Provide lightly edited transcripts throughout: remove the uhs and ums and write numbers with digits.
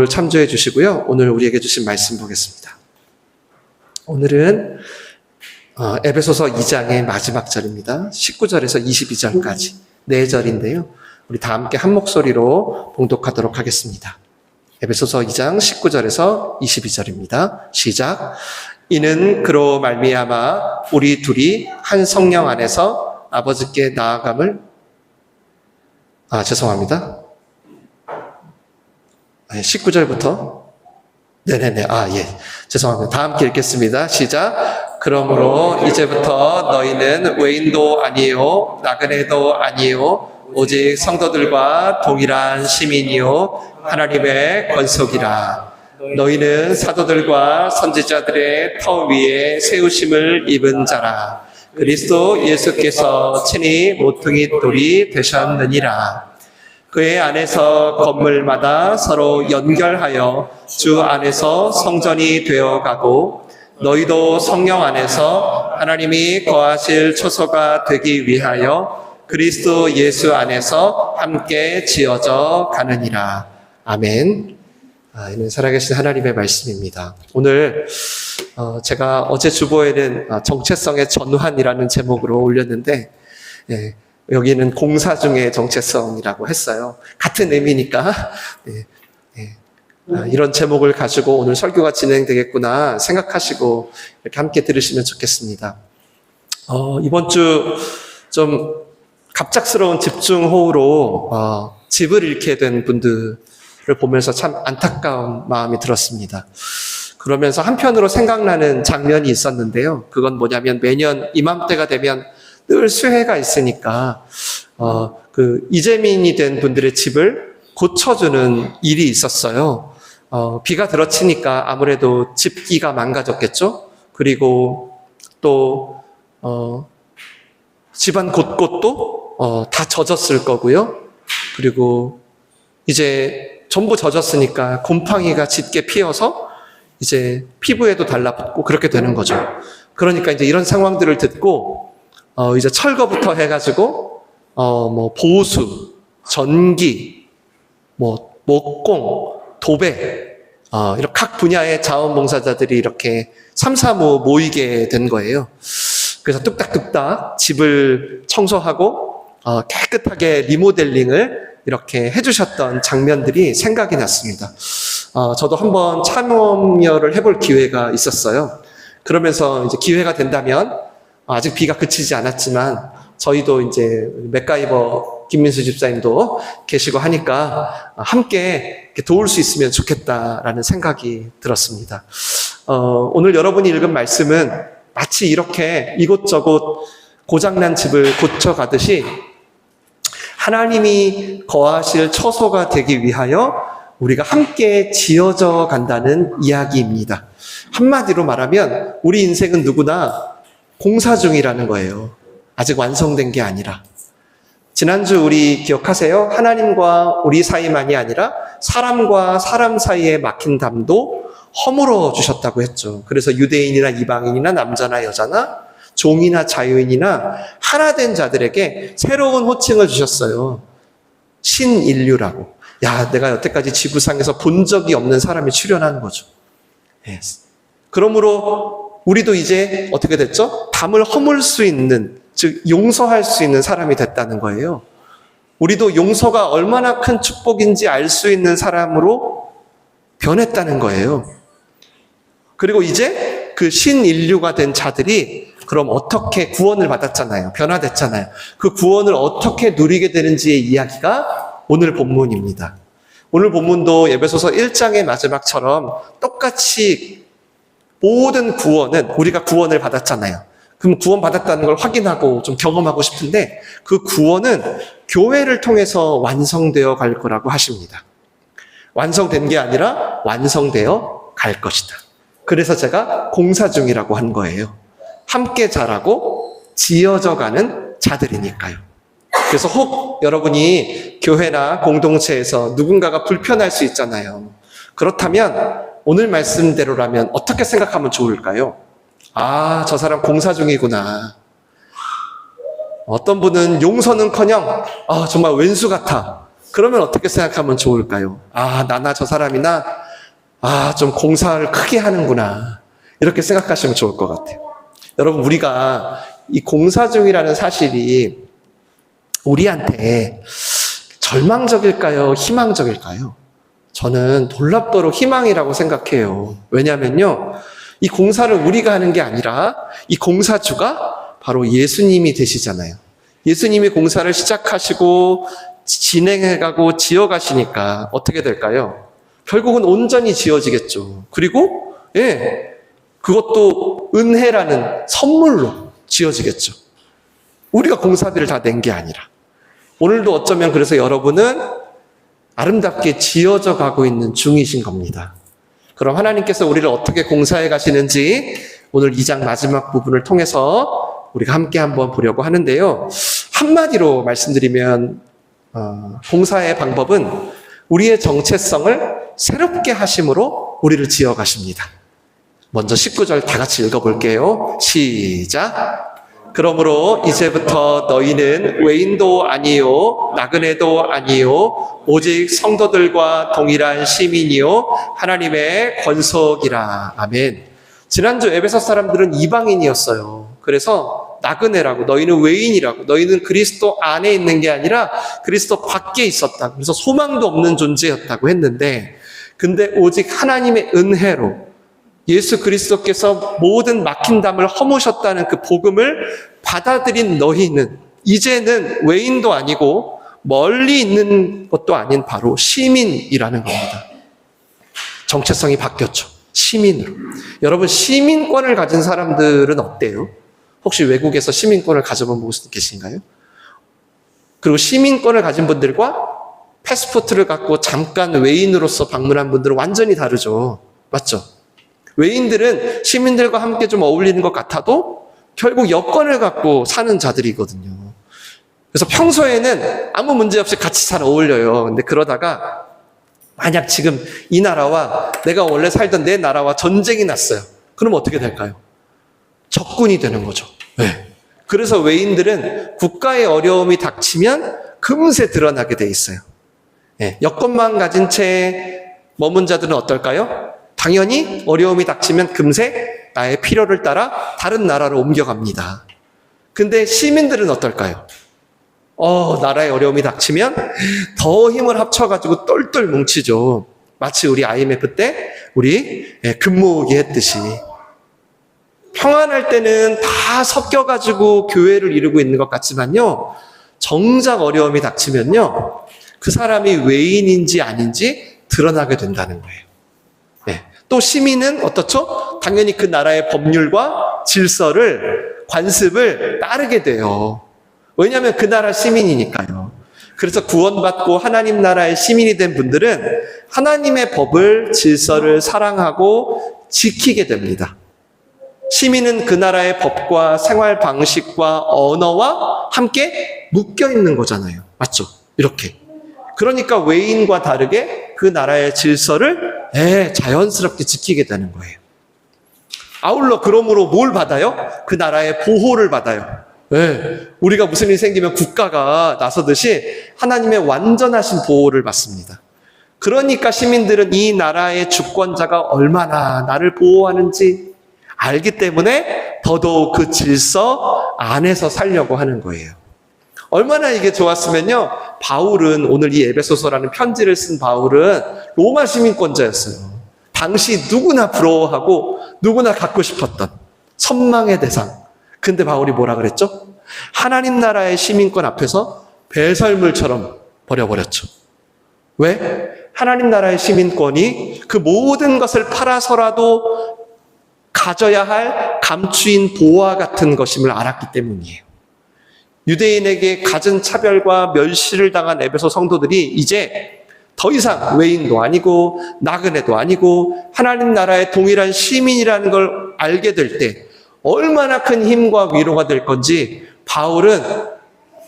참조해 주시고요. 오늘 우리에게 주신 말씀 보겠습니다. 오늘은 에베소서 2장의 마지막 절입니다. 19절에서 22절까지 4절인데요. 우리 다 함께 한 목소리로 봉독하도록 하겠습니다. 에베소서 2장 19절에서 22절입니다. 시작. 이는 그로 말미암아 우리 둘이 한 성령 안에서 아버지께 나아감을 죄송합니다. 19절부터 죄송합니다. 다 함께 읽겠습니다. 시작. 그러므로 이제부터 너희는 외인도 아니요 나그네도 아니요 오직 성도들과 동일한 시민이요 하나님의 권속이라. 너희는 사도들과 선지자들의 터 위에 세우심을 입은 자라. 그리스도 예수께서 친히 모퉁이 돌이 되셨느니라. 그의 안에서 건물마다 서로 연결하여 주 안에서 성전이 되어가고 너희도 성령 안에서 하나님이 거하실 초소가 되기 위하여 그리스도 예수 안에서 함께 지어져 가느니라. 아멘. 이는 살아계신 하나님의 말씀입니다. 오늘 제가 어제 주보에는 정체성의 전환이라는 제목으로 올렸는데 여기는 공사 중의 정체성이라고 했어요. 같은 의미니까 이런 제목을 가지고 오늘 설교가 진행되겠구나 생각하시고 이렇게 함께 들으시면 좋겠습니다. 이번 주 좀 갑작스러운 집중호우로 집을 잃게 된 분들을 보면서 참 안타까운 마음이 들었습니다. 그러면서 한편으로 생각나는 장면이 있었는데요. 그건 뭐냐면 매년 이맘때가 되면 늘 수해가 있으니까 이재민이 된 분들의 집을 고쳐주는 일이 있었어요. 비가 들어치니까 아무래도 집기가 망가졌겠죠. 그리고 또 집안 곳곳도 다 젖었을 거고요. 그리고 이제 전부 젖었으니까 곰팡이가 짙게 피어서 이제 피부에도 달라붙고 그렇게 되는 거죠. 그러니까 이제 이런 상황들을 듣고 이제 철거부터 해가지고 보수, 전기, 목공, 도배 이렇게 각 분야의 자원봉사자들이 이렇게 삼삼오오 모이게 된 거예요. 그래서 뚝딱뚝딱 집을 청소하고 깨끗하게 리모델링을 이렇게 해주셨던 장면들이 생각이 났습니다. 저도 한번 참여를 해볼 기회가 있었어요. 그러면서 이제 기회가 된다면 아직 비가 그치지 않았지만 저희도 이제 맥가이버 김민수 집사님도 계시고 하니까 함께 도울 수 있으면 좋겠다라는 생각이 들었습니다. 오늘 여러분이 읽은 말씀은 마치 이렇게 이곳저곳 고장난 집을 고쳐가듯이 하나님이 거하실 처소가 되기 위하여 우리가 함께 지어져 간다는 이야기입니다. 한마디로 말하면 우리 인생은 누구나 공사 중이라는 거예요. 아직 완성된 게 아니라. 지난주 우리 기억하세요? 하나님과 우리 사이만이 아니라 사람과 사람 사이에 막힌 담도 허물어 주셨다고 했죠. 그래서 유대인이나 이방인이나 남자나 여자나 종이나 자유인이나 하나 된 자들에게 새로운 호칭을 주셨어요. 신인류라고. 내가 여태까지 지구상에서 본 적이 없는 사람이 출현하는 거죠. 그러므로 우리도 이제 어떻게 됐죠? 담을 허물 수 있는, 즉 용서할 수 있는 사람이 됐다는 거예요. 우리도 용서가 얼마나 큰 축복인지 알 수 있는 사람으로 변했다는 거예요. 그리고 이제 그 신인류가 된 자들이 그럼 어떻게 구원을 받았잖아요. 변화됐잖아요. 그 구원을 어떻게 누리게 되는지의 이야기가 오늘 본문입니다. 오늘 본문도 에베소서 1장의 마지막처럼 똑같이 모든 구원은 우리가 구원을 받았잖아요. 그럼 구원 받았다는 걸 확인하고 좀 경험하고 싶은데 그 구원은 교회를 통해서 완성되어 갈 거라고 하십니다. 완성된 게 아니라 완성되어 갈 것이다. 그래서 제가 공사 중이라고 한 거예요. 함께 자라고 지어져 가는 자들이니까요. 그래서 혹 여러분이 교회나 공동체에서 누군가가 불편할 수 있잖아요. 그렇다면 오늘 말씀대로라면 어떻게 생각하면 좋을까요? 저 사람 공사 중이구나. 어떤 분은 용서는커녕 정말 왼수 같아. 그러면 어떻게 생각하면 좋을까요? 나나 저 사람이나 좀 공사를 크게 하는구나. 이렇게 생각하시면 좋을 것 같아요. 여러분, 우리가 이 공사 중이라는 사실이 우리한테 절망적일까요? 희망적일까요? 저는 놀랍도록 희망이라고 생각해요. 왜냐면요, 이 공사를 우리가 하는 게 아니라 이 공사주가 바로 예수님이 되시잖아요. 예수님이 공사를 시작하시고 진행해가고 지어가시니까 어떻게 될까요? 결국은 온전히 지어지겠죠. 그리고 그것도 은혜라는 선물로 지어지겠죠. 우리가 공사비를 다 낸 게 아니라. 오늘도 어쩌면 그래서 여러분은 아름답게 지어져 가고 있는 중이신 겁니다. 그럼 하나님께서 우리를 어떻게 공사해 가시는지 오늘 2장 마지막 부분을 통해서 우리가 함께 한번 보려고 하는데요. 한마디로 말씀드리면 공사의 방법은 우리의 정체성을 새롭게 하심으로 우리를 지어 가십니다. 먼저 19절 다 같이 읽어볼게요. 시작. 그러므로 이제부터 너희는 외인도 아니요 나그네도 아니요 오직 성도들과 동일한 시민이요 하나님의 권속이라. 아멘. 지난주 에베소 사람들은 이방인이었어요. 그래서 나그네라고, 너희는 외인이라고, 너희는 그리스도 안에 있는 게 아니라 그리스도 밖에 있었다. 그래서 소망도 없는 존재였다고 했는데, 근데 오직 하나님의 은혜로 예수 그리스도께서 모든 막힌 담을 허무셨다는 그 복음을 받아들인 너희는 이제는 외인도 아니고 멀리 있는 것도 아닌 바로 시민이라는 겁니다. 정체성이 바뀌었죠. 시민으로. 여러분, 시민권을 가진 사람들은 어때요? 혹시 외국에서 시민권을 가져본 분 계신가요? 그리고 시민권을 가진 분들과 패스포트를 갖고 잠깐 외인으로서 방문한 분들은 완전히 다르죠. 맞죠? 외인들은 시민들과 함께 좀 어울리는 것 같아도 결국 여권을 갖고 사는 자들이거든요. 그래서 평소에는 아무 문제 없이 같이 잘 어울려요. 근데 그러다가 만약 지금 이 나라와 내가 원래 살던 내 나라와 전쟁이 났어요. 그럼 어떻게 될까요? 적군이 되는 거죠. 네. 그래서 외인들은 국가의 어려움이 닥치면 금세 드러나게 돼 있어요. 네. 여권만 가진 채 머문 자들은 어떨까요? 당연히 어려움이 닥치면 금세 나의 필요를 따라 다른 나라로 옮겨갑니다. 근데 시민들은 어떨까요? 나라의 어려움이 닥치면 더 힘을 합쳐가지고 똘똘 뭉치죠. 마치 우리 IMF 때 우리 금모으기 했듯이. 평안할 때는 다 섞여가지고 교회를 이루고 있는 것 같지만요, 정작 어려움이 닥치면요, 그 사람이 외인인지 아닌지 드러나게 된다는 거예요. 또 시민은 어떻죠? 당연히 그 나라의 법률과 질서를, 관습을 따르게 돼요. 왜냐하면 그 나라 시민이니까요. 그래서 구원받고 하나님 나라의 시민이 된 분들은 하나님의 법을, 질서를 사랑하고 지키게 됩니다. 시민은 그 나라의 법과 생활 방식과 언어와 함께 묶여 있는 거잖아요. 맞죠? 이렇게. 그러니까 외인과 다르게 그 나라의 질서를 자연스럽게 지키게 되는 거예요. 아울러 그러므로 뭘 받아요? 그 나라의 보호를 받아요. 우리가 무슨 일이 생기면 국가가 나서듯이 하나님의 완전하신 보호를 받습니다. 그러니까 시민들은 이 나라의 주권자가 얼마나 나를 보호하는지 알기 때문에 더더욱 그 질서 안에서 살려고 하는 거예요. 얼마나 이게 좋았으면요, 바울은, 오늘 이 에베소서라는 편지를 쓴 바울은 로마 시민권자였어요. 당시 누구나 부러워하고 누구나 갖고 싶었던 선망의 대상. 근데 바울이 뭐라 그랬죠? 하나님 나라의 시민권 앞에서 배설물처럼 버려버렸죠. 왜? 하나님 나라의 시민권이 그 모든 것을 팔아서라도 가져야 할 감추인 보화 같은 것임을 알았기 때문이에요. 유대인에게 갖은 차별과 멸시를 당한 에베소 성도들이 이제 더 이상 외인도 아니고 나그네도 아니고 하나님 나라의 동일한 시민이라는 걸 알게 될 때 얼마나 큰 힘과 위로가 될 건지 바울은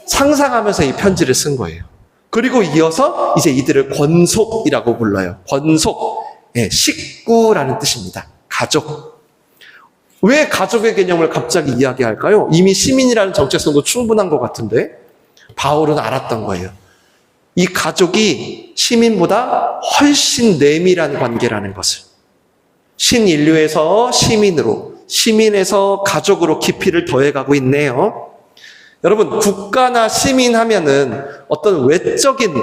상상하면서 이 편지를 쓴 거예요. 그리고 이어서 이제 이들을 권속이라고 불러요. 권속, 식구라는 뜻입니다. 가족. 왜 가족의 개념을 갑자기 이야기할까요? 이미 시민이라는 정체성도 충분한 것 같은데 바울은 알았던 거예요. 이 가족이 시민보다 훨씬 내밀한 관계라는 것을. 신인류에서 시민으로, 시민에서 가족으로 깊이를 더해가고 있네요. 여러분, 국가나 시민 하면은 어떤 외적인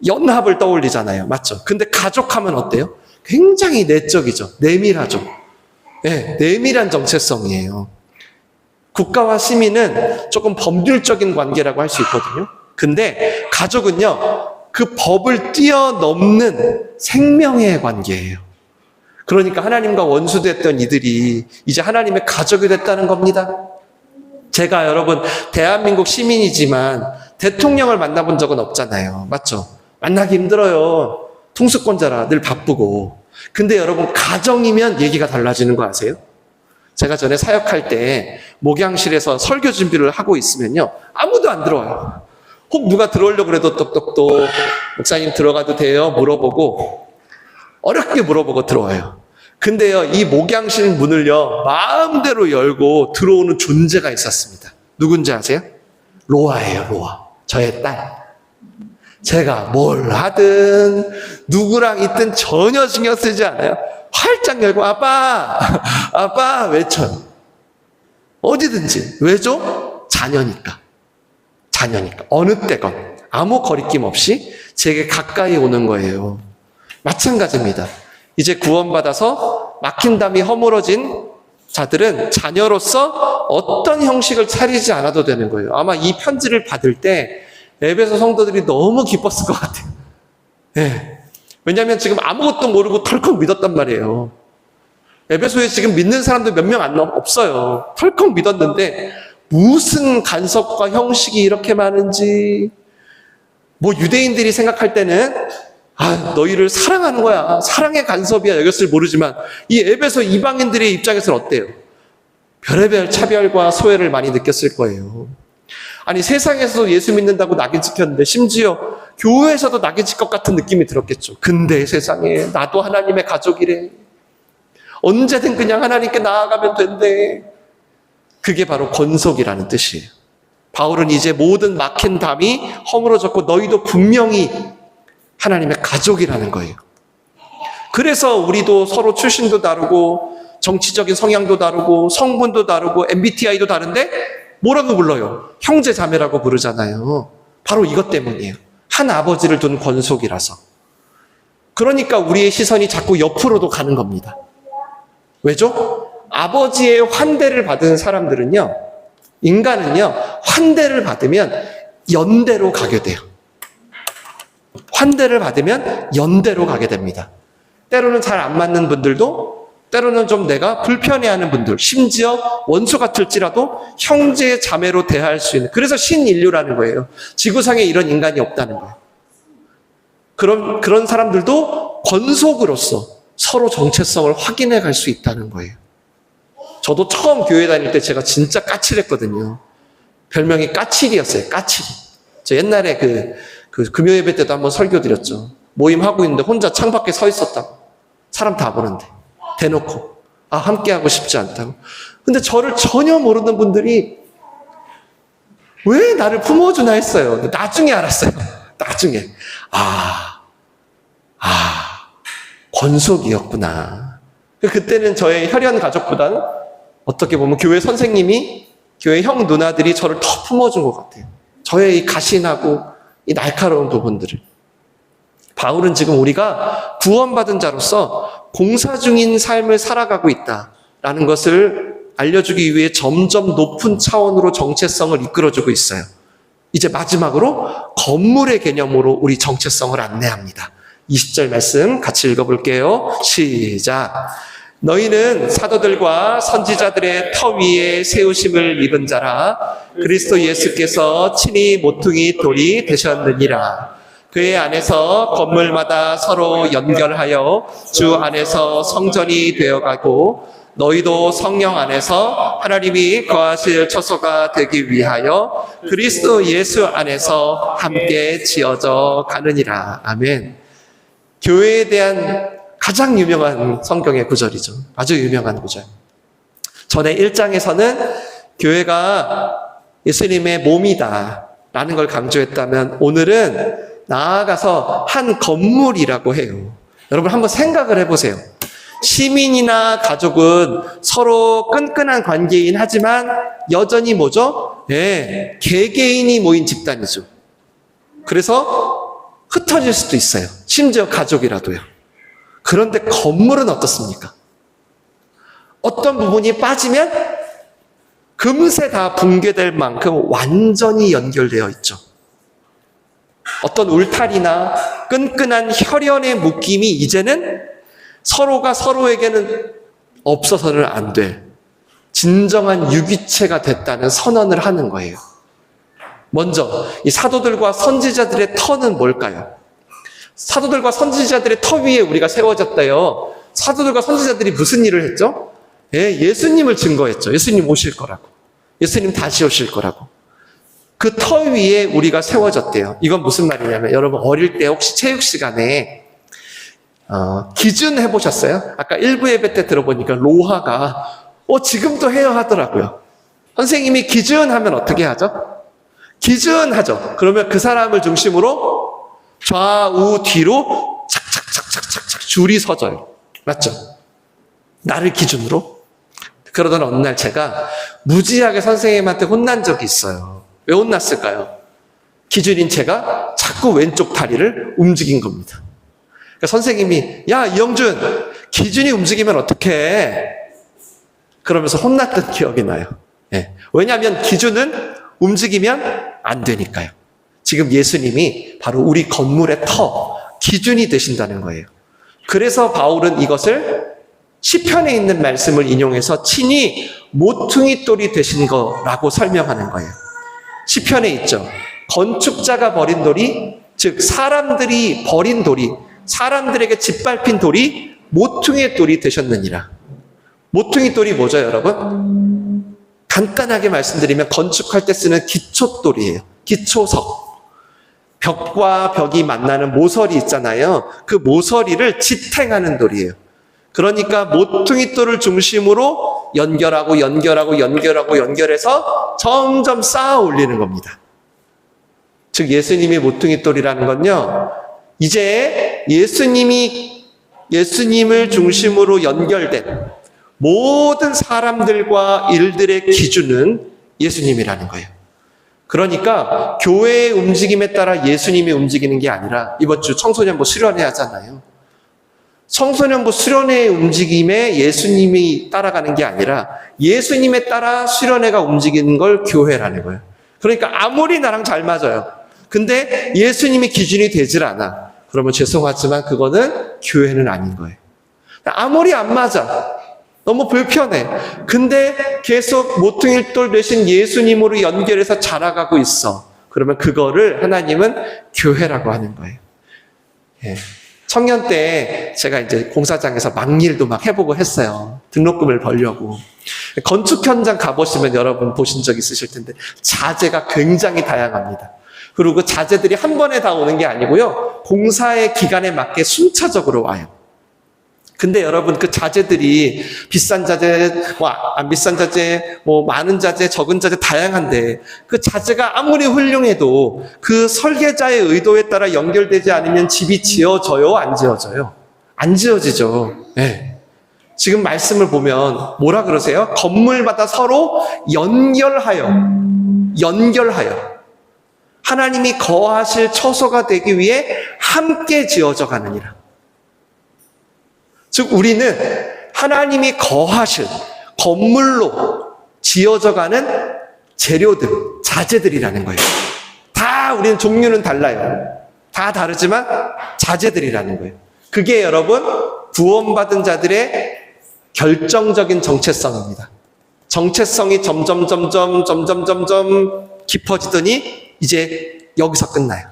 연합을 떠올리잖아요. 맞죠? 근데 가족하면 어때요? 굉장히 내적이죠. 내밀하죠. 네, 내밀한 정체성이에요. 국가와 시민은 조금 법률적인 관계라고 할 수 있거든요. 근데 가족은요, 그 법을 뛰어넘는 생명의 관계예요. 그러니까 하나님과 원수됐던 이들이 이제 하나님의 가족이 됐다는 겁니다. 제가 여러분 대한민국 시민이지만 대통령을 만나본 적은 없잖아요. 맞죠? 만나기 힘들어요. 통수권자라 늘 바쁘고. 근데 여러분 가정이면 얘기가 달라지는 거 아세요? 제가 전에 사역할 때 목양실에서 설교 준비를 하고 있으면요, 아무도 안 들어와요. 혹 누가 들어오려고 그래도 똑똑똑 목사님 들어가도 돼요? 물어보고 어렵게 물어보고 들어와요. 근데요, 이 목양실 문을요, 마음대로 열고 들어오는 존재가 있었습니다. 누군지 아세요? 로아예요, 로아. 저의 딸. 제가 뭘 하든 누구랑 있든 전혀 신경 쓰지 않아요. 활짝 열고 아빠, 아빠 외쳐요. 어디든지. 왜죠? 자녀니까. 자녀니까. 어느 때건 아무 거리낌 없이 제게 가까이 오는 거예요. 마찬가지입니다. 이제 구원받아서 막힌 담이 허물어진 자들은 자녀로서 어떤 형식을 차리지 않아도 되는 거예요. 아마 이 편지를 받을 때 에베소 성도들이 너무 기뻤을 것 같아요. 네. 왜냐하면 지금 아무것도 모르고 덜컥 믿었단 말이에요. 에베소에 지금 믿는 사람도 몇 명 없어요. 덜컥 믿었는데 무슨 간섭과 형식이 이렇게 많은지. 뭐 유대인들이 생각할 때는 너희를 사랑하는 거야. 사랑의 간섭이야. 여겼을 모르지만 이 에베소 이방인들의 입장에서는 어때요? 별의별 차별과 소외를 많이 느꼈을 거예요. 아니 세상에서도 예수 믿는다고 낙인 찍혔는데 심지어 교회에서도 낙인 찍 것 같은 느낌이 들었겠죠. 근데 세상에 나도 하나님의 가족이래. 언제든 그냥 하나님께 나아가면 된대. 그게 바로 권속이라는 뜻이에요. 바울은 이제 모든 막힌 담이 허물어졌고 너희도 분명히 하나님의 가족이라는 거예요. 그래서 우리도 서로 출신도 다르고 정치적인 성향도 다르고 성분도 다르고 MBTI도 다른데 뭐라고 불러요? 형제 자매라고 부르잖아요. 바로 이것 때문이에요. 한 아버지를 둔 권속이라서. 그러니까 우리의 시선이 자꾸 옆으로도 가는 겁니다. 왜죠? 아버지의 환대를 받은 사람들은요, 인간은요, 환대를 받으면 연대로 가게 돼요. 환대를 받으면 연대로 가게 됩니다. 때로는 잘 안 맞는 분들도, 때로는 좀 내가 불편해하는 분들, 심지어 원수 같을지라도 형제 자매로 대할 수 있는, 그래서 신인류라는 거예요. 지구상에 이런 인간이 없다는 거예요. 그런 사람들도 권속으로서 서로 정체성을 확인해 갈 수 있다는 거예요. 저도 처음 교회 다닐 때 제가 진짜 까칠했거든요. 별명이 까칠이었어요. 까칠이. 저 옛날에 그 금요 예배 때도 한번 설교 드렸죠. 모임 하고 있는데 혼자 창밖에 서 있었다고. 사람 다 보는데. 대놓고. 함께 하고 싶지 않다고. 근데 저를 전혀 모르는 분들이 왜 나를 품어주나 했어요. 근데 나중에 알았어요. 나중에. 권속이었구나. 그때는 저의 혈연 가족보다는 어떻게 보면 교회 선생님이, 교회 형 누나들이 저를 더 품어준 것 같아요. 저의 이 가신하고 이 날카로운 부분들을. 바울은 지금 우리가 구원받은 자로서 공사 중인 삶을 살아가고 있다라는 것을 알려주기 위해 점점 높은 차원으로 정체성을 이끌어주고 있어요. 이제 마지막으로 건물의 개념으로 우리 정체성을 안내합니다. 20절 말씀 같이 읽어볼게요. 시작. 너희는 사도들과 선지자들의 터 위에 세우심을 입은 자라. 그리스도 예수께서 친히 모퉁이 돌이 되셨느니라. 그의 안에서 건물마다 서로 연결하여 주 안에서 성전이 되어가고 너희도 성령 안에서 하나님이 거하실 처소가 되기 위하여 그리스도 예수 안에서 함께 지어져 가느니라. 아멘. 교회에 대한 가장 유명한 성경의 구절이죠. 아주 유명한 구절. 전에 1장에서는 교회가 예수님의 몸이다 라는 걸 강조했다면 오늘은 나아가서 한 건물이라고 해요. 여러분 한번 생각을 해보세요. 시민이나 가족은 서로 끈끈한 관계이긴 하지만 여전히 뭐죠? 예, 개개인이 모인 집단이죠. 그래서 흩어질 수도 있어요. 심지어 가족이라도요. 그런데 건물은 어떻습니까? 어떤 부분이 빠지면 금세 다 붕괴될 만큼 완전히 연결되어 있죠. 어떤 울타리나 끈끈한 혈연의 묶임이 이제는 서로가 서로에게는 없어서는 안 될 진정한 유기체가 됐다는 선언을 하는 거예요. 먼저 이 사도들과 선지자들의 터는 뭘까요? 사도들과 선지자들의 터 위에 우리가 세워졌다요. 사도들과 선지자들이 무슨 일을 했죠? 예수님을 증거했죠. 예수님 오실 거라고. 예수님 다시 오실 거라고. 그 터 위에 우리가 세워졌대요. 이건 무슨 말이냐면 여러분 어릴 때 혹시 체육 시간에 기준 해보셨어요? 아까 1부 예배 때 들어보니까 로하가 지금도 해야 하더라고요. 선생님이 기준 하면 어떻게 하죠? 기준 하죠. 그러면 그 사람을 중심으로 좌우 뒤로 착착착착착착 줄이 서져요. 맞죠? 나를 기준으로. 그러던 어느 날 제가 무지하게 선생님한테 혼난 적이 있어요. 왜 혼났을까요? 기준인 제가 자꾸 왼쪽 다리를 움직인 겁니다. 그러니까 선생님이 야 이영준 기준이 움직이면 어떡해? 그러면서 혼났던 기억이 나요. 네. 왜냐하면 기준은 움직이면 안 되니까요. 지금 예수님이 바로 우리 건물의 터, 기준이 되신다는 거예요. 그래서 바울은 이것을 시편에 있는 말씀을 인용해서 친히 모퉁이 돌이 되신 거라고 설명하는 거예요. 시편에 있죠. 건축자가 버린 돌이, 즉 사람들이 버린 돌이, 사람들에게 짓밟힌 돌이 모퉁이의 돌이 되셨느니라. 모퉁이 돌이 뭐죠, 여러분? 간단하게 말씀드리면 건축할 때 쓰는 기초돌이에요. 기초석. 벽과 벽이 만나는 모서리 있잖아요. 그 모서리를 지탱하는 돌이에요. 그러니까 모퉁이 돌을 중심으로 연결해서 점점 쌓아 올리는 겁니다. 즉 예수님이 모퉁이 돌이라는 건요. 이제 예수님을 중심으로 연결된 모든 사람들과 일들의 기준은 예수님이라는 거예요. 그러니까 교회의 움직임에 따라 예수님이 움직이는 게 아니라 이번 주 청소년부 수련회 하잖아요. 청소년부 수련회의 움직임에 예수님이 따라가는 게 아니라 예수님에 따라 수련회가 움직이는 걸 교회라는 거예요. 그러니까 아무리 나랑 잘 맞아요. 근데 예수님이 기준이 되질 않아. 그러면 죄송하지만 그거는 교회는 아닌 거예요. 아무리 안 맞아. 너무 불편해. 근데 계속 모퉁이돌 되신 예수님으로 연결해서 자라가고 있어. 그러면 그거를 하나님은 교회라고 하는 거예요. 예. 청년 때 제가 이제 공사장에서 막일도 막 해보고 했어요. 등록금을 벌려고. 건축 현장 가보시면 여러분 보신 적 있으실 텐데 자재가 굉장히 다양합니다. 그리고 그 자재들이 한 번에 다 오는 게 아니고요. 공사의 기간에 맞게 순차적으로 와요. 근데 여러분 그 자재들이 비싼 자재, 안 비싼 자재, 많은 자재, 적은 자재 다양한데 그 자재가 아무리 훌륭해도 그 설계자의 의도에 따라 연결되지 않으면 집이 지어져요? 안 지어져요? 안 지어지죠. 네. 지금 말씀을 보면 뭐라 그러세요? 건물마다 서로 연결하여 하나님이 거하실 처소가 되기 위해 함께 지어져 가느니라. 즉 우리는 하나님이 거하실 건물로 지어져가는 재료들, 자재들이라는 거예요. 다 우리는 종류는 달라요. 다 다르지만 자재들이라는 거예요. 그게 여러분 구원받은 자들의 결정적인 정체성입니다. 정체성이 점점 깊어지더니 이제 여기서 끝나요.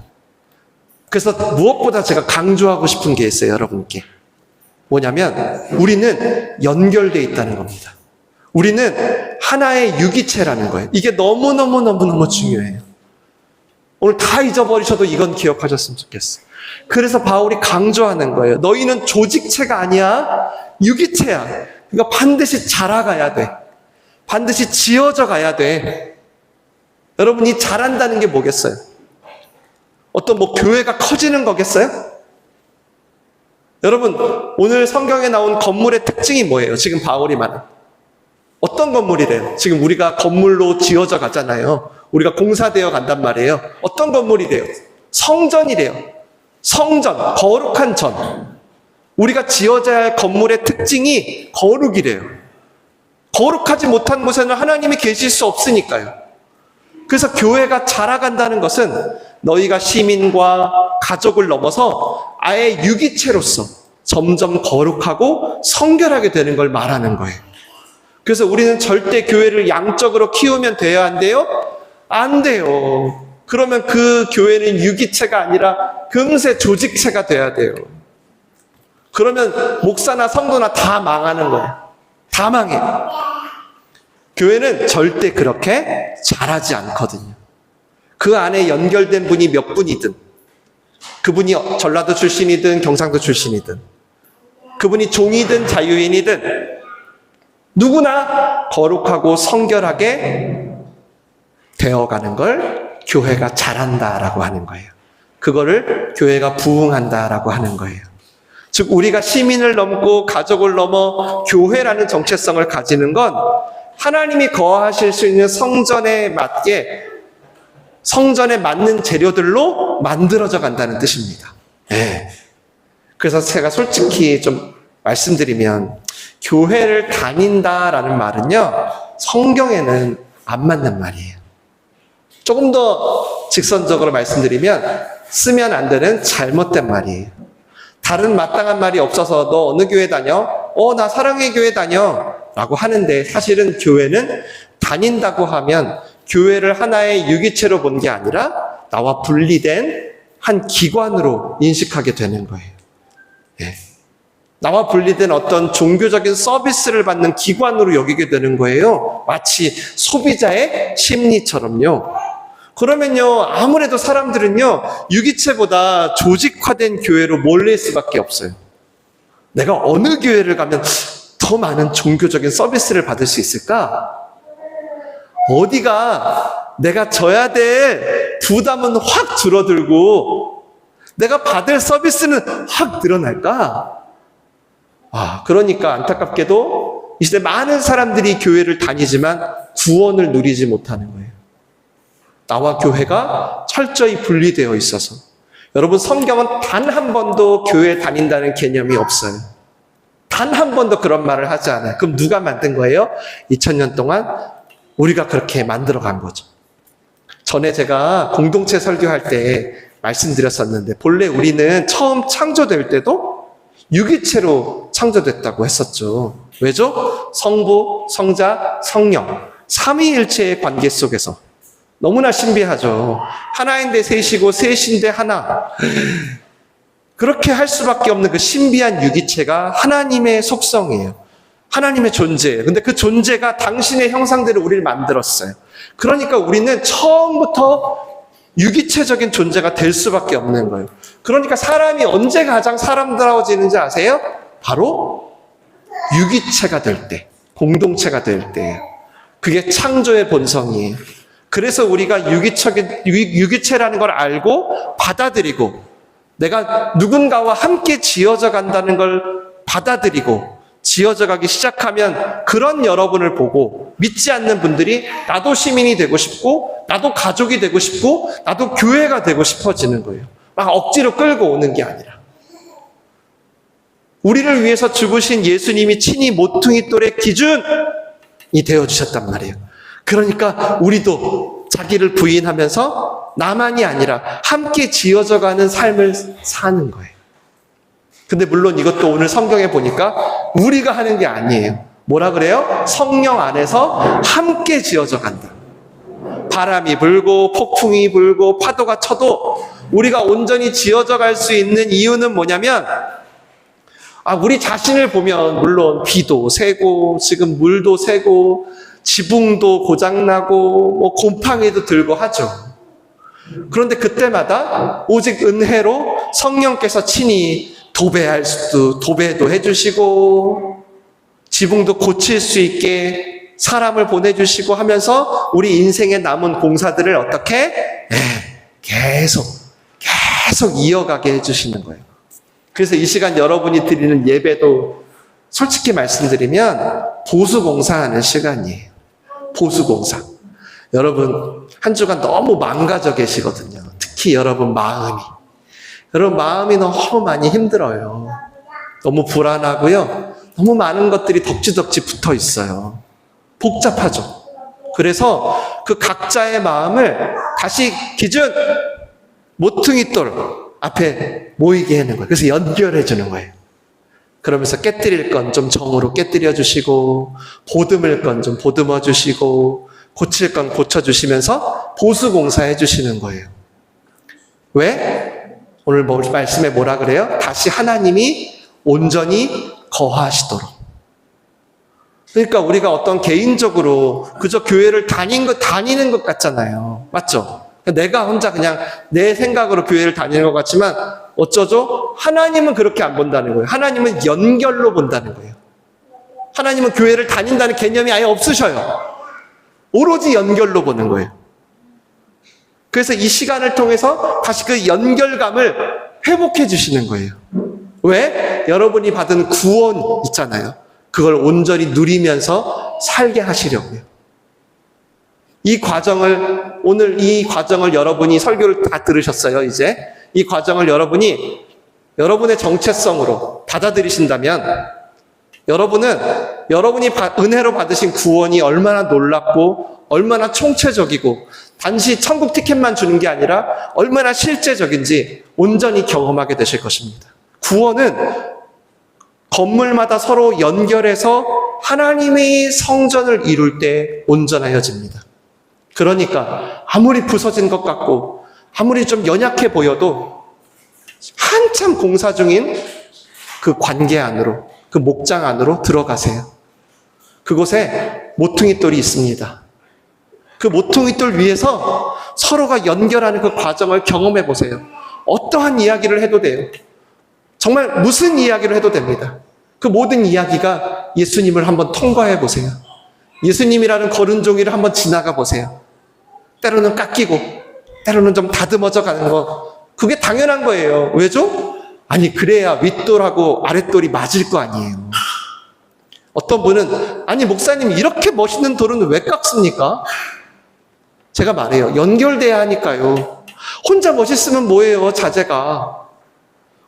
그래서 무엇보다 제가 강조하고 싶은 게 있어요, 여러분께. 뭐냐면 우리는 연결되어 있다는 겁니다. 우리는 하나의 유기체라는 거예요. 이게 너무너무 중요해요. 오늘 다 잊어버리셔도 이건 기억하셨으면 좋겠어요. 그래서 바울이 강조하는 거예요. 너희는 조직체가 아니야. 유기체야. 그러니까 반드시 자라가야 돼. 반드시 지어져 가야 돼. 여러분이 자란다는 게 뭐겠어요? 어떤 교회가 커지는 거겠어요? 여러분, 오늘 성경에 나온 건물의 특징이 뭐예요? 지금 바울이 말한. 어떤 건물이래요? 지금 우리가 건물로 지어져 가잖아요. 우리가 공사되어 간단 말이에요. 어떤 건물이래요? 성전이래요. 성전, 거룩한 전. 우리가 지어져야 할 건물의 특징이 거룩이래요. 거룩하지 못한 곳에는 하나님이 계실 수 없으니까요. 그래서 교회가 자라간다는 것은 너희가 시민과 가족을 넘어서 아예 유기체로서 점점 거룩하고 성결하게 되는 걸 말하는 거예요. 그래서 우리는 절대 교회를 양적으로 키우면 돼야 한대요? 안 돼요. 그러면 그 교회는 유기체가 아니라 금세 조직체가 돼야 돼요. 그러면 목사나 성도나 다 망하는 거예요. 다 망해요. 교회는 절대 그렇게 자라지 않거든요. 그 안에 연결된 분이 몇 분이든, 그분이 전라도 출신이든 경상도 출신이든, 그분이 종이든 자유인이든 누구나 거룩하고 성결하게 되어가는 걸 교회가 자란다라고 하는 거예요. 그거를 교회가 부흥한다라고 하는 거예요. 즉 우리가 시민을 넘고 가족을 넘어 교회라는 정체성을 가지는 건 하나님이 거하실 수 있는 성전에 맞게, 성전에 맞는 재료들로 만들어져 간다는 뜻입니다. 네. 그래서 제가 솔직히 좀 말씀드리면 교회를 다닌다라는 말은요, 성경에는 안 맞는 말이에요. 조금 더 직선적으로 말씀드리면 쓰면 안 되는 잘못된 말이에요. 다른 마땅한 말이 없어서 너 어느 교회 다녀? 나 사랑의 교회 다녀 라고 하는데, 사실은 교회는 다닌다고 하면 교회를 하나의 유기체로 본 게 아니라 나와 분리된 한 기관으로 인식하게 되는 거예요. 네. 나와 분리된 어떤 종교적인 서비스를 받는 기관으로 여기게 되는 거예요. 마치 소비자의 심리처럼요. 그러면요, 아무래도 사람들은요, 유기체보다 조직화된 교회로 몰릴 수밖에 없어요. 내가 어느 교회를 가면 더 많은 종교적인 서비스를 받을 수 있을까? 어디가 내가 져야 될 부담은 확 줄어들고 내가 받을 서비스는 확 늘어날까? 그러니까 안타깝게도 이 시대 많은 사람들이 교회를 다니지만 구원을 누리지 못하는 거예요. 나와 교회가 철저히 분리되어 있어서. 여러분, 성경은 단 한 번도 교회 다닌다는 개념이 없어요. 단 한 번도 그런 말을 하지 않아요. 그럼 누가 만든 거예요? 2000년 동안 우리가 그렇게 만들어 간 거죠. 전에 제가 공동체 설교할 때 말씀드렸었는데, 본래 우리는 처음 창조될 때도 유기체로 창조됐다고 했었죠. 왜죠? 성부, 성자, 성령, 삼위일체의 관계 속에서. 너무나 신비하죠. 하나인데 셋이고 셋인데 하나. 그렇게 할 수밖에 없는 그 신비한 유기체가 하나님의 속성이에요. 하나님의 존재예요. 근데 그 존재가 당신의 형상대로 우리를 만들었어요. 그러니까 우리는 처음부터 유기체적인 존재가 될 수밖에 없는 거예요. 그러니까 사람이 언제 가장 사람다워지는지 아세요? 바로 유기체가 될 때, 공동체가 될 때예요. 그게 창조의 본성이에요. 그래서 우리가 유기체라는 걸 알고 받아들이고, 내가 누군가와 함께 지어져 간다는 걸 받아들이고 지어져 가기 시작하면, 그런 여러분을 보고 믿지 않는 분들이 나도 시민이 되고 싶고, 나도 가족이 되고 싶고, 나도 교회가 되고 싶어지는 거예요. 막 억지로 끌고 오는 게 아니라. 우리를 위해서 죽으신 예수님이 친히 모퉁이 돌의 기준이 되어주셨단 말이에요. 그러니까 우리도 자기를 부인하면서 나만이 아니라 함께 지어져 가는 삶을 사는 거예요. 근데 물론 이것도 오늘 성경에 보니까 우리가 하는 게 아니에요. 뭐라 그래요? 성령 안에서 함께 지어져 간다. 바람이 불고 폭풍이 불고 파도가 쳐도 우리가 온전히 지어져 갈 수 있는 이유는 뭐냐면, 우리 자신을 보면 물론 비도 새고 지금 물도 새고 지붕도 고장나고 곰팡이도 들고 하죠. 그런데 그때마다 오직 은혜로 성령께서 친히 도배도 해주시고 지붕도 고칠 수 있게 사람을 보내주시고 하면서 우리 인생에 남은 공사들을 어떻게? 계속 계속 이어가게 해주시는 거예요. 그래서 이 시간 여러분이 드리는 예배도 솔직히 말씀드리면 보수공사하는 시간이에요. 보수공사. 여러분 한 주간 너무 망가져 계시거든요. 특히 여러분 마음이 너무 많이 힘들어요. 너무 불안하고요. 너무 많은 것들이 덕지덕지 붙어 있어요. 복잡하죠. 그래서 그 각자의 마음을 다시 기준 모퉁이돌 앞에 모이게 하는 거예요. 그래서 연결해 주는 거예요. 그러면서 깨뜨릴 건 좀 정으로 깨뜨려 주시고, 보듬을 건 좀 보듬어 주시고, 고칠 건 고쳐 주시면서 보수공사해 주시는 거예요. 왜? 오늘 말씀에 뭐라 그래요? 다시 하나님이 온전히 거하시도록. 그러니까 우리가 어떤 개인적으로 그저 교회를 다니는 것 같잖아요. 맞죠? 내가 혼자 그냥 내 생각으로 교회를 다니는 것 같지만 어쩌죠? 하나님은 그렇게 안 본다는 거예요. 하나님은 연결로 본다는 거예요. 하나님은 교회를 다닌다는 개념이 아예 없으셔요. 오로지 연결로 보는 거예요. 그래서 이 시간을 통해서 다시 그 연결감을 회복해 주시는 거예요. 왜? 여러분이 받은 구원 있잖아요. 그걸 온전히 누리면서 살게 하시려고요. 오늘 이 과정을 여러분이 설교를 다 들으셨어요, 이제. 이 과정을 여러분이 여러분의 정체성으로 받아들이신다면 여러분은 여러분이 은혜로 받으신 구원이 얼마나 놀랍고 얼마나 총체적이고 단지 천국 티켓만 주는 게 아니라 얼마나 실제적인지 온전히 경험하게 되실 것입니다. 구원은 건물마다 서로 연결해서 하나님의 성전을 이룰 때 온전하여집니다. 그러니까 아무리 부서진 것 같고 아무리 좀 연약해 보여도 한참 공사 중인 그 관계 안으로, 그 목장 안으로 들어가세요. 그곳에 모퉁이돌이 있습니다. 그 모퉁이돌 위에서 서로가 연결하는 그 과정을 경험해 보세요. 어떠한 이야기를 해도 돼요. 정말 무슨 이야기를 해도 됩니다. 그 모든 이야기가 예수님을 한번 통과해 보세요. 예수님이라는 걸은 종이를 한번 지나가 보세요. 때로는 깎이고 때로는 좀 다듬어져 가는 거, 그게 당연한 거예요. 왜죠? 아니 그래야 윗돌하고 아랫돌이 맞을 거 아니에요. 어떤 분은 아니 목사님 이렇게 멋있는 돌은 왜 깎습니까? 제가 말해요. 연결돼야 하니까요. 혼자 멋있으면 뭐예요, 자제가.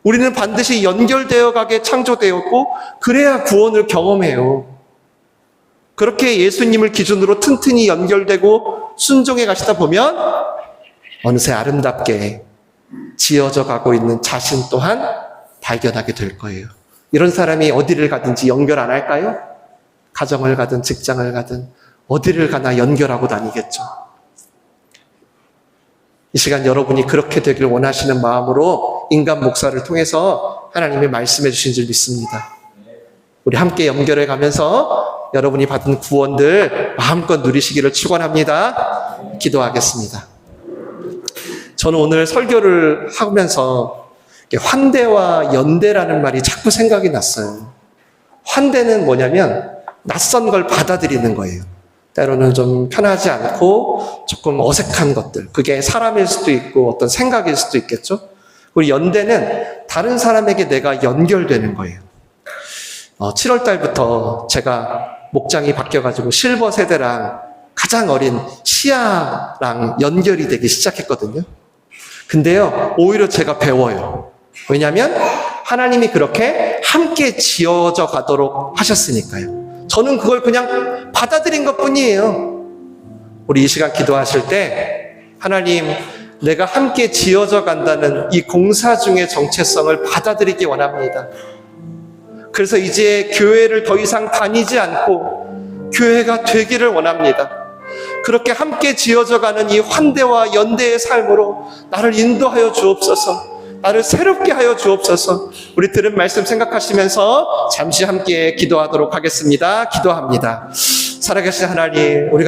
우리는 반드시 연결되어 가게 창조되었고 그래야 구원을 경험해요. 그렇게 예수님을 기준으로 튼튼히 연결되고 순종해 가시다 보면 어느새 아름답게 지어져 가고 있는 자신 또한 발견하게 될 거예요. 이런 사람이 어디를 가든지 연결 안 할까요? 가정을 가든 직장을 가든 어디를 가나 연결하고 다니겠죠. 이 시간 여러분이 그렇게 되길 원하시는 마음으로 인간 목사를 통해서 하나님이 말씀해 주신 줄 믿습니다. 우리 함께 연결해 가면서 여러분이 받은 구원들 마음껏 누리시기를 축원합니다. 기도하겠습니다. 저는 오늘 설교를 하면서 환대와 연대라는 말이 자꾸 생각이 났어요. 환대는 뭐냐면 낯선 걸 받아들이는 거예요. 때로는 좀 편하지 않고 조금 어색한 것들, 그게 사람일 수도 있고 어떤 생각일 수도 있겠죠. 그리고 연대는 다른 사람에게 내가 연결되는 거예요. 7월 달부터 제가 목장이 바뀌어가지고 실버 세대랑 가장 어린 시아랑 연결이 되기 시작했거든요. 근데요, 오히려 제가 배워요. 왜냐하면 하나님이 그렇게 함께 지어져 가도록 하셨으니까요. 저는 그걸 그냥 받아들인 것뿐이에요. 우리 이 시간 기도하실 때 하나님, 내가 함께 지어져 간다는 이 공사 중의 정체성을 받아들이기 원합니다. 그래서 이제 교회를 더 이상 다니지 않고 교회가 되기를 원합니다. 그렇게 함께 지어져 가는 이 환대와 연대의 삶으로 나를 인도하여 주옵소서. 나를 새롭게 하여 주옵소서. 우리 들은 말씀 생각하시면서 잠시 함께 기도하도록 하겠습니다. 기도합니다. 살아계신 하나님, 우리가